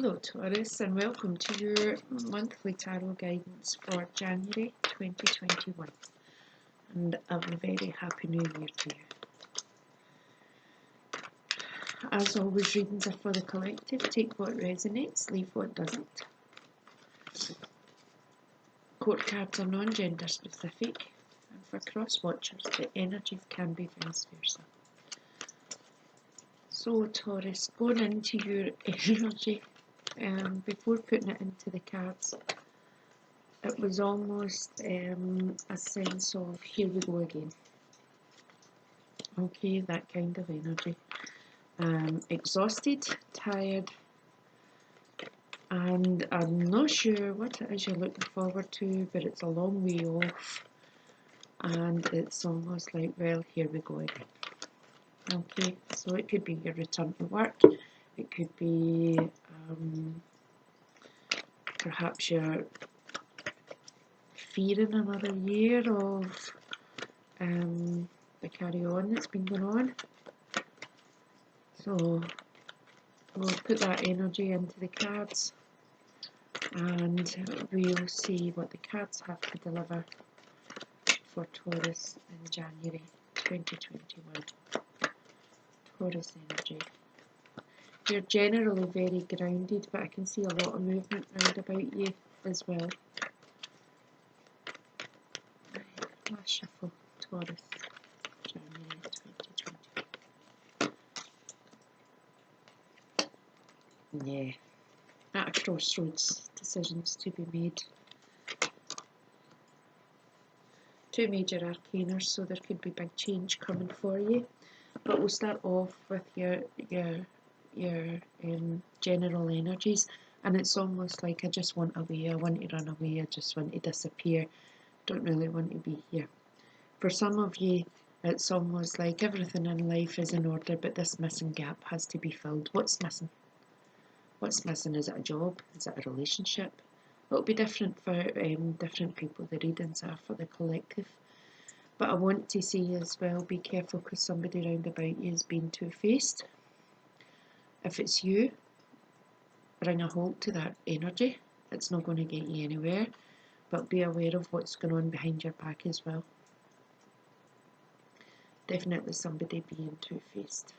Hello Taurus, and welcome to your monthly tarot guidance for January 2021, and a very happy new year to you. As always, readings are for the collective. Take what resonates, leave what doesn't. Court cards are non-gender specific, and for cross watchers the energies can be vice versa. So Taurus, going into your energy, before putting it into the cards, it was almost a sense of here we go again. Okay, that kind of energy. Exhausted, tired, and I'm not sure what it is you're looking forward to, but it's a long way off, and it's almost like, well, here we go again. Okay, so it could be your return to work, it could be perhaps you're fearing another year of the carry on that's been going on. So we'll put that energy into the cards and we'll see what the cards have to deliver for Taurus in January 2021. Taurus energy. You're generally very grounded, but I can see a lot of movement round about you as well. Last shuffle, Taurus, January 2020. Yeah, at a crossroads, decisions to be made. Two major arcanas, so there could be big change coming for you. But we'll start off with your general energies, and it's almost like I just want away, I want to run away, I just want to disappear, don't really want to be here. For some of you, it's almost like everything in life is in order, but this missing gap has to be filled. What's missing? What's missing? Is it a job? Is it a relationship? It'll be different for different people. The readings are for the collective. But I want to say as well, be careful, because somebody round about you is being two-faced. If it's you, bring a halt to that energy. It's not going to get you anywhere, but be aware of what's going on behind your back as well. Definitely somebody being two-faced.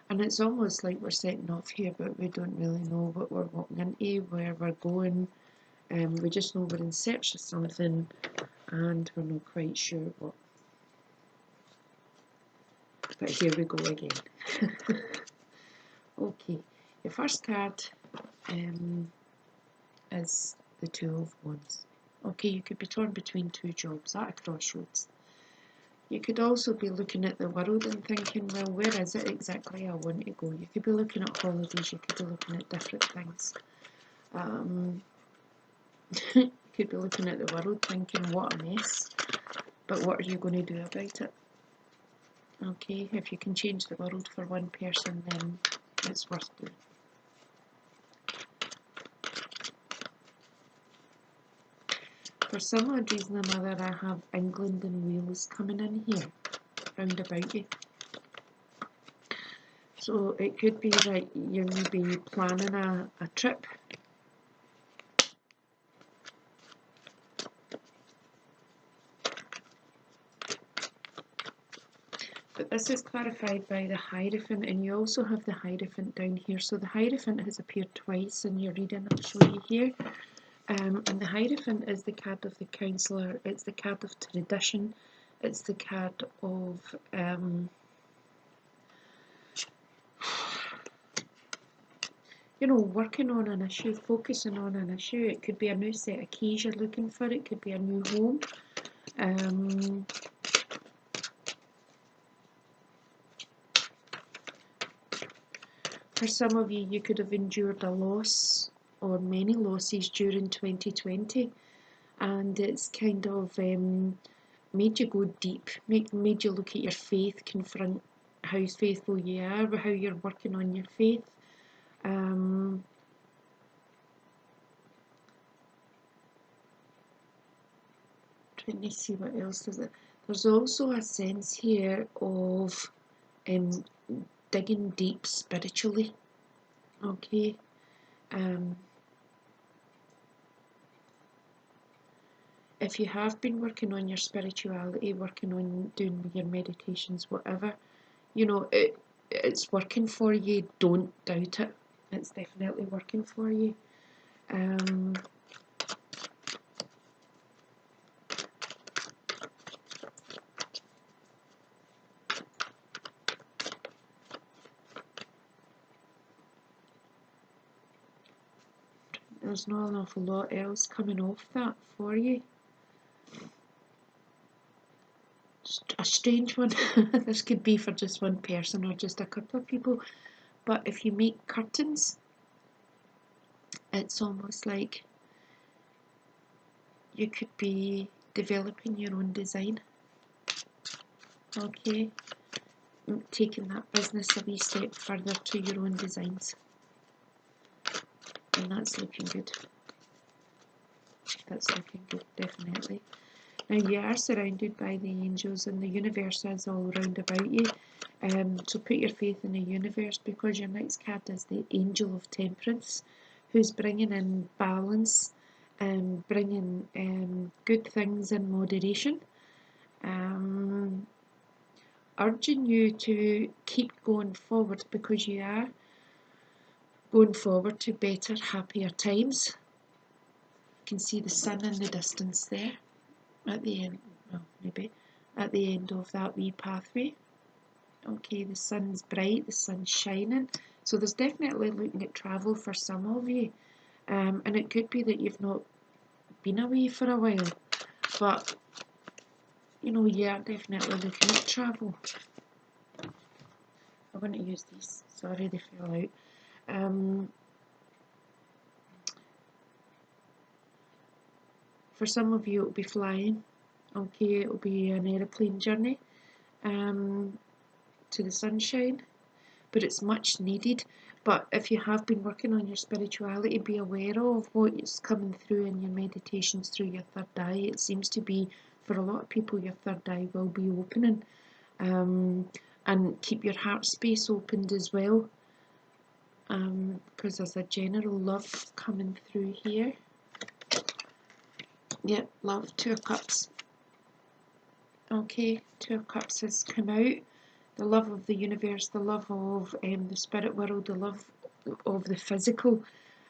And it's almost like we're setting off here, but we don't really know what we're walking into, where we're going. We just know we're in search of something, and we're not quite sure what. But here we go again. Okay, your first card is the Two of Wands. Okay, you could be torn between two jobs at a crossroads. You could also be looking at the world and thinking, well, where is it exactly I want to go? You could be looking at holidays, you could be looking at different things. You could be looking at the world thinking, what a mess, but what are you going to do about it? Okay, if you can change the world for one person, then it's worth doing. For some odd reason or another, I have England and Wales coming in here, round about you. So it could be that you're maybe planning a trip. But this is clarified by the Hierophant, and you also have the Hierophant down here. So the Hierophant has appeared twice in your reading, I'll show you here. And the Hierophant is the card of the counsellor, it's the card of tradition, it's the card of working on an issue, focusing on an issue. It could be a new set of keys you're looking for, it could be a new home. For some of you, you could have endured a loss or many losses during 2020, and it's kind of made you go deep, made you look at your faith, confront how faithful you are, how you're working on your faith. Trying to see what else is it. There's also a sense here of digging deep spiritually, okay? If you have been working on your spirituality, working on doing your meditations, whatever, you know, it's working for you. Don't doubt it. It's definitely working for you. There's not an awful lot else coming off that for you. A strange one. This could be for just one person or just a couple of people. But if you make curtains, it's almost like you could be developing your own design. Okay, taking that business a wee step further to your own designs. And that's looking good. That's looking good, definitely. Now you are surrounded by the angels, and the universe is all round about you. So put your faith in the universe, because your next card is the Angel of Temperance, who's bringing in balance and bringing good things in moderation. Urging you to keep going forward, because you are going forward to better, happier times. You can see the sun in the distance there at the end, well, maybe at the end of that wee pathway. Okay, the sun's bright, the sun's shining, so there's definitely looking at travel for some of you, and it could be that you've not been away for a while, but you know, you are definitely looking at travel. I'm going to use these, sorry they fell out. For some of you it'll be flying, okay, it'll be an aeroplane journey to the sunshine, but it's much needed. But if you have been working on your spirituality, be aware of what's coming through in your meditations through your third eye. It seems to be, for a lot of people, your third eye will be opening, and keep your heart space opened as well, because there's a general love coming through here. Yep, love, Two of Cups. Okay, Two of Cups has come out. The love of the universe, the love of the spirit world, the love of the physical.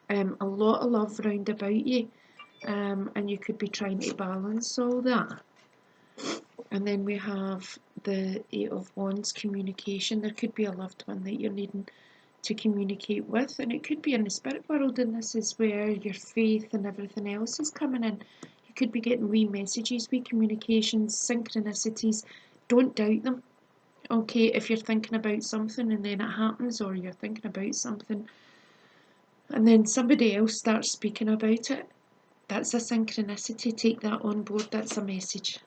A lot of love round about you, and you could be trying to balance all that. And then we have the Eight of Wands, communication. There could be a loved one that you're needing to communicate with, and it could be in the spirit world, and this is where your faith and everything else is coming in. You could be getting wee messages, wee communications, synchronicities. Don't doubt them. Okay, if you're thinking about something and then it happens, or you're thinking about something and then somebody else starts speaking about it, that's a synchronicity. Take that on board, that's a message.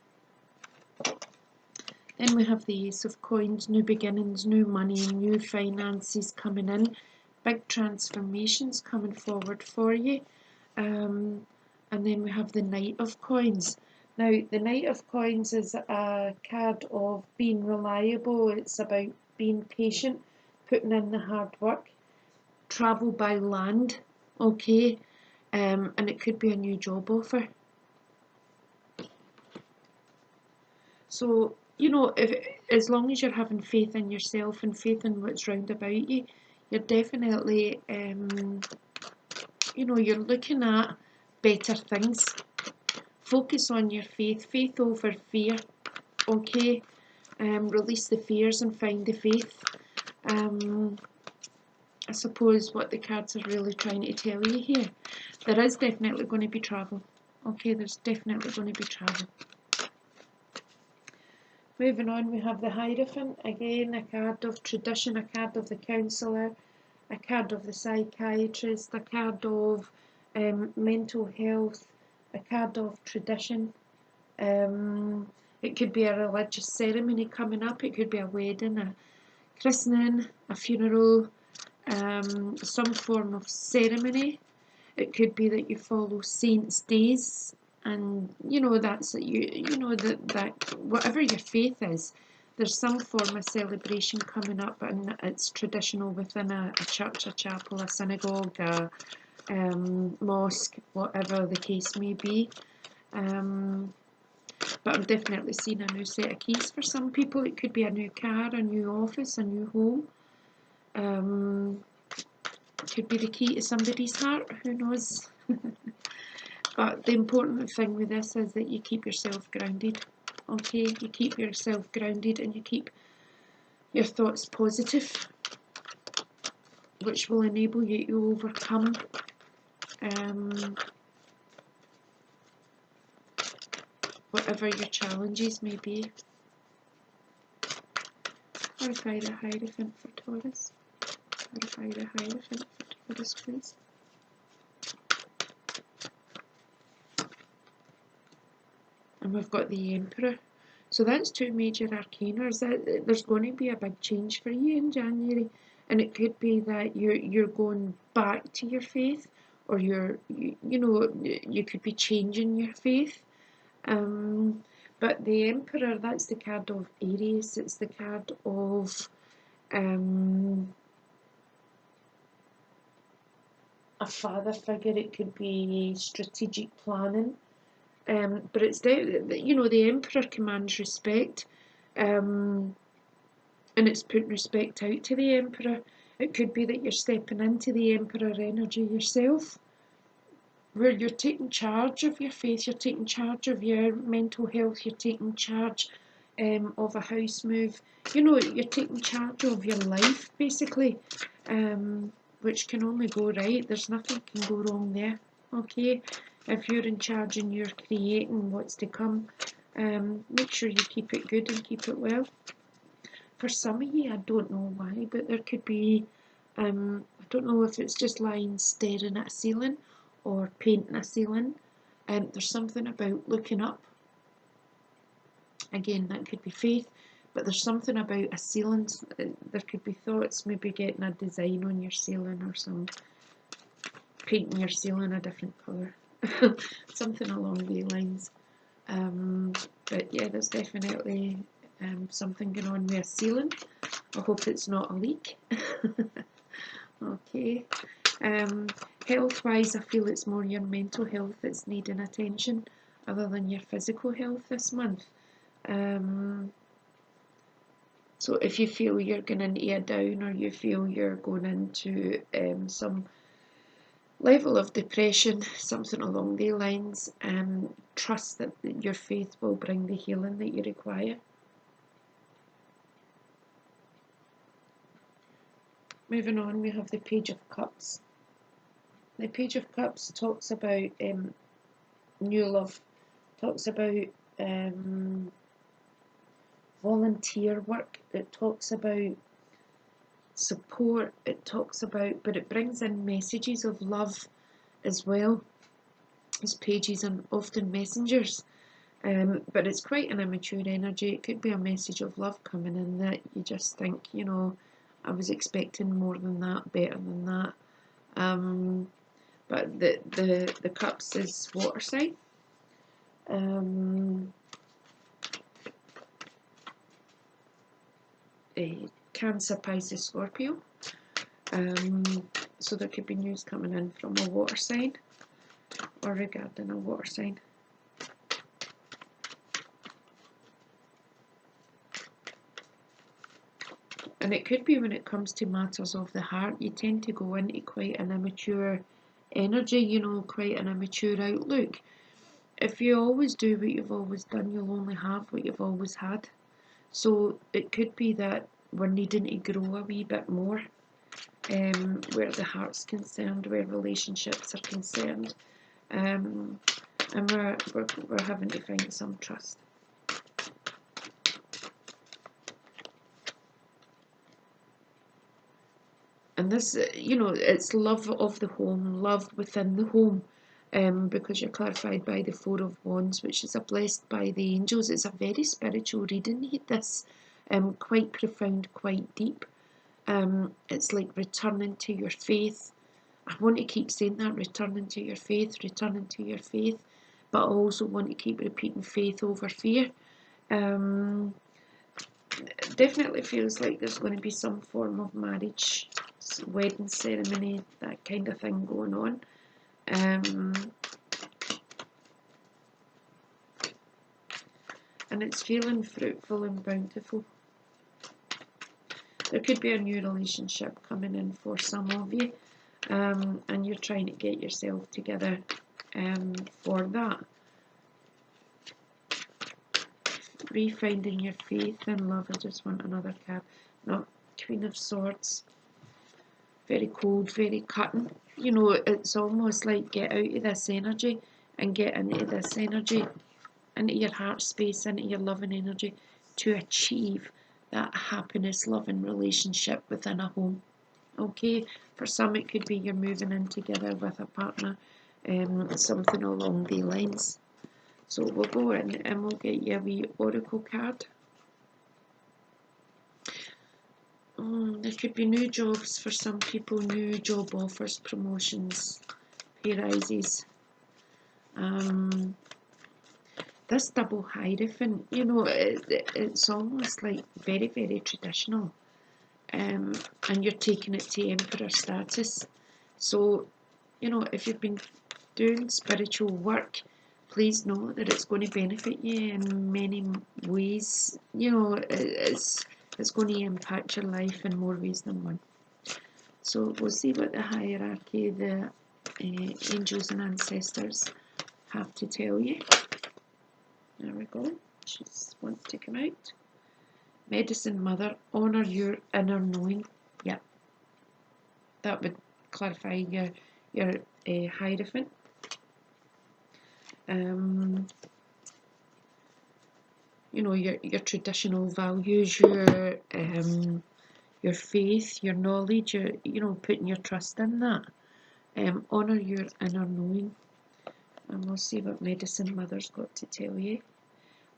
Then we have the Ace of Coins, new beginnings, new money, new finances coming in, big transformations coming forward for you. And then we have the Knight of Coins. Now, the Knight of Coins is a card of being reliable. It's about being patient, putting in the hard work, travel by land, okay, and it could be a new job offer. So, you know, as long as you're having faith in yourself and faith in what's round about you, you're definitely, you know, you're looking at better things. Focus on your faith, faith over fear, okay? Release the fears and find the faith. I suppose what the cards are really trying to tell you here, there is definitely going to be travel, okay? There's definitely going to be travel. Moving on, we have the Hierophant, again a card of tradition, a card of the counsellor, a card of the psychiatrist, a card of mental health, a card of tradition. It could be a religious ceremony coming up, it could be a wedding, a christening, a funeral, some form of ceremony. It could be that you follow saints' days, and you know that's you know that whatever your faith is, there's some form of celebration coming up, and it's traditional within a church, a chapel, a synagogue, a mosque, whatever the case may be. But I'm definitely seeing a new set of keys for some people. It could be a new car, a new office, a new home. It could be the key to somebody's heart, who knows. But the important thing with this is that you keep yourself grounded. Okay, you keep yourself grounded and you keep your thoughts positive, which will enable you to overcome whatever your challenges may be. Clarify the Hierophant for Taurus. Clarify the Hierophant for Taurus, please. And we've got the Emperor. So that's two major arcana. There's going to be a big change for you in January, and it could be that you're going back to your faith, or you could be changing your faith. But the Emperor, that's the card of Aries. It's the card of a father figure. It could be strategic planning. But it's the Emperor commands respect, and it's putting respect out to the Emperor. It could be that you're stepping into the Emperor energy yourself, where you're taking charge of your faith, you're taking charge of your mental health, you're taking charge of a house move. You're taking charge of your life, basically, which can only go right. There's nothing can go wrong there, okay? If you're in charge and you're creating what's to come, make sure you keep it good and keep it well. For some of you, I don't know why, but there could be, I don't know if it's just lying staring at a ceiling or painting a ceiling. There's something about looking up. Again, that could be faith, but there's something about a ceiling. There could be thoughts, maybe getting a design on your ceiling or some painting your ceiling a different colour. Something along these lines. But yeah, there's definitely something going on with a ceiling. I hope it's not a leak. Okay. Health wise, I feel it's more your mental health that's needing attention other than your physical health this month. So if you feel you're going into a down, or you feel you're going into some level of depression, something along these lines, trust that your faith will bring the healing that you require. Moving on, we have the Page of Cups. The Page of Cups talks about new love, talks about volunteer work, it talks about support, it talks about, but it brings in messages of love as well. As pages are often messengers, but it's quite an immature energy. It could be a message of love coming in that you just think, I was expecting more than that, better than that. But the Cups is water sign. Cancer, Pisces, Scorpio. So there could be news coming in from a water sign or regarding a water sign. And it could be when it comes to matters of the heart, you tend to go into quite an immature energy, quite an immature outlook. If you always do what you've always done, you'll only have what you've always had. So it could be that we're needing to grow a wee bit more, where the heart's concerned, where relationships are concerned, and we're having to find some trust. And this, it's love of the home, love within the home, because you're clarified by the Four of Wands, which is a blessed by the angels. It's a very spiritual reading, this, quite profound, quite deep. It's like returning to your faith. I want to keep saying that, returning to your faith, but I also want to keep repeating faith over fear. definitely feels like there's going to be some form of marriage, wedding ceremony, that kind of thing going on. And it's feeling fruitful and bountiful. There could be a new relationship coming in for some of you, and you're trying to get yourself together for that. Refinding your faith and love. I just want another card. No, Queen of Swords. Very cold, very cutting. You know, it's almost like get out of this energy and get into this energy, into your heart space, into your loving energy to achieve that happiness, loving relationship within a home. Okay, for some it could be you're moving in together with a partner, something along the lines. So we'll go in and we'll get you a wee oracle card. There could be new jobs for some people, new job offers, promotions, pay rises. This double Hierophant, you know, it's almost like very, very traditional. And you're taking it to Emperor status. So, you know, if you've been doing spiritual work, please know that it's going to benefit you in many ways. You know, it's going to impact your life in more ways than one. So we'll see what the hierarchy, the angels and ancestors have to tell you. There we go. She wants to come out. Medicine Mother, honour your inner knowing. Yeah, that would clarify your Hierophant. You know, your traditional values, your faith, your knowledge, you know, putting your trust in that. Honour your inner knowing. And we'll see what Medicine Mother's got to tell you.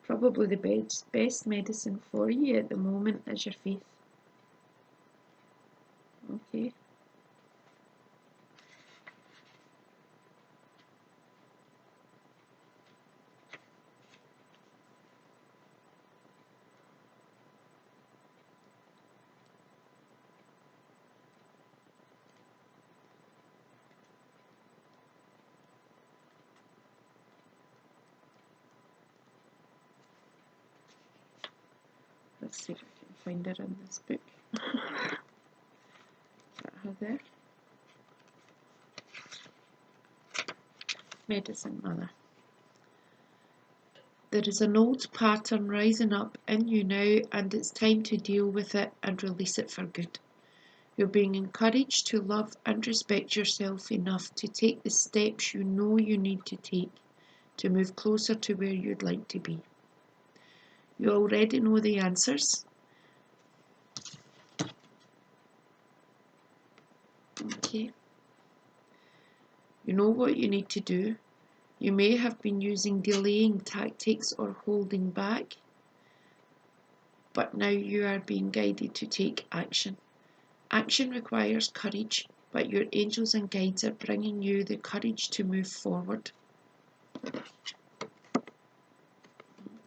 Probably the best medicine for you at the moment is your faith. Okay. Let's see if I can find her in this book. Is that her there? Medicine Mother. There is an old pattern rising up in you now, and it's time to deal with it and release it for good. You're being encouraged to love and respect yourself enough to take the steps you know you need to take to move closer to where you'd like to be. You already know the answers. Okay. You know what you need to do. You may have been using delaying tactics or holding back, but now you are being guided to take action. Action requires courage, but your angels and guides are bringing you the courage to move forward.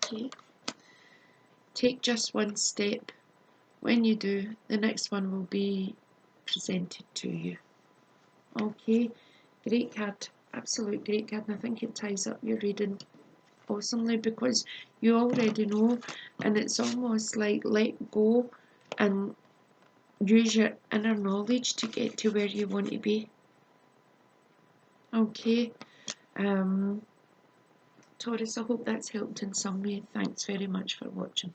Okay. Take just one step. When you do, the next one will be presented to you. Okay, great card, absolute great card, and I think it ties up your reading awesomely because you already know, and it's almost like let go and use your inner knowledge to get to where you want to be. Okay, Taurus, I hope that's helped in some way. Thanks very much for watching.